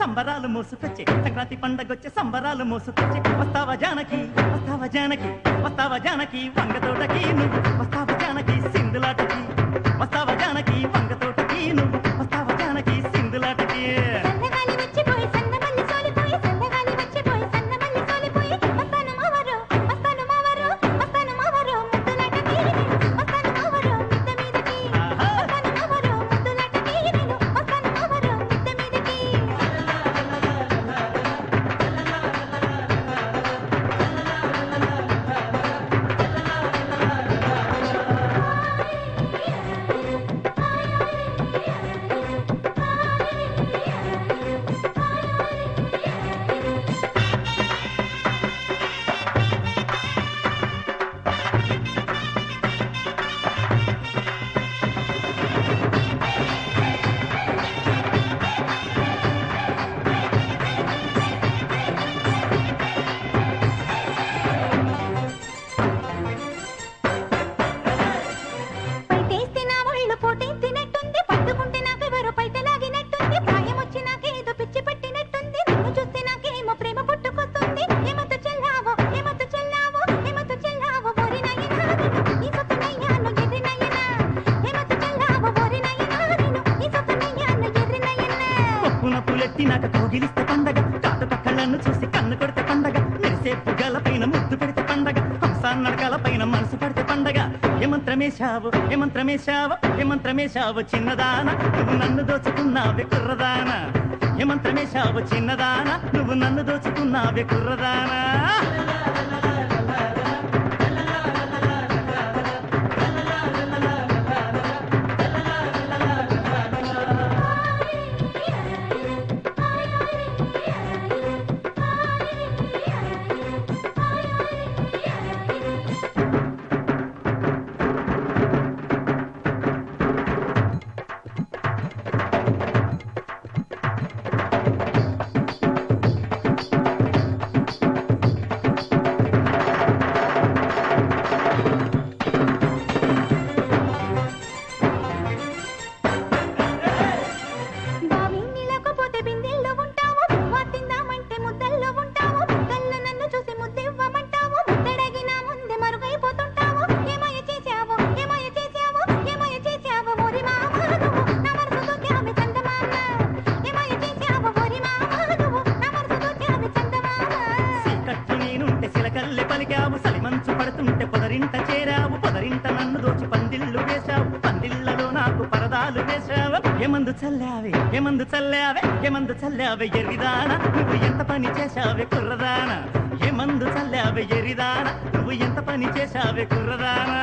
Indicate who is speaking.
Speaker 1: సంబరాలు మోసుకొచ్చే సంక్రాంతి పండగొచ్చే సంబరాలు మోసుకొచ్చే వస్తావా జానకి వస్తావా జానకి వస్తావా జానకి వంగతోటకి నువ్వు వస్తావా జానకి సింధులాటకి వస్తావా జానకి వంగతోటకి నువ్వు వస్తావా జానకి సింధులాటకి కోగిలిస్తే పండగ కాటుక కళ్ళను చూసి కన్ను కొడితే పండగ మెరిసే పుగల పైన ముద్దు పెడితే పండగ హంసాన్ నడకల పైన మనసు పడితే పండగ ఏమంత్రమేశావు ఏమంత్రమేశావు ఏమంత్రమేశావు చిన్నదాన నువ్వు నన్ను దోచుకున్నావే కుర్రదాన ఏమంత్రమేశావు చిన్నదాన నువ్వు నన్ను దోచుకున్నావే కుర్రదానా సలిమంచు పడుతుంటే పొదరింట చేరావు పొదరింట నన్ను దోచి పందిళ్ళు వేశావు పందిళ్లలో నాకు పరదాలు వేశావు ఏమందు చల్లావే ఏమందు చల్లావే ఏమందు చల్లావే ఎరిదాన నువ్వు ఎంత పని చేశావే కుర్రదాన ఏమందు చల్లావే ఎరిదాన నువ్వు ఎంత పని చేశావే కుర్రదానా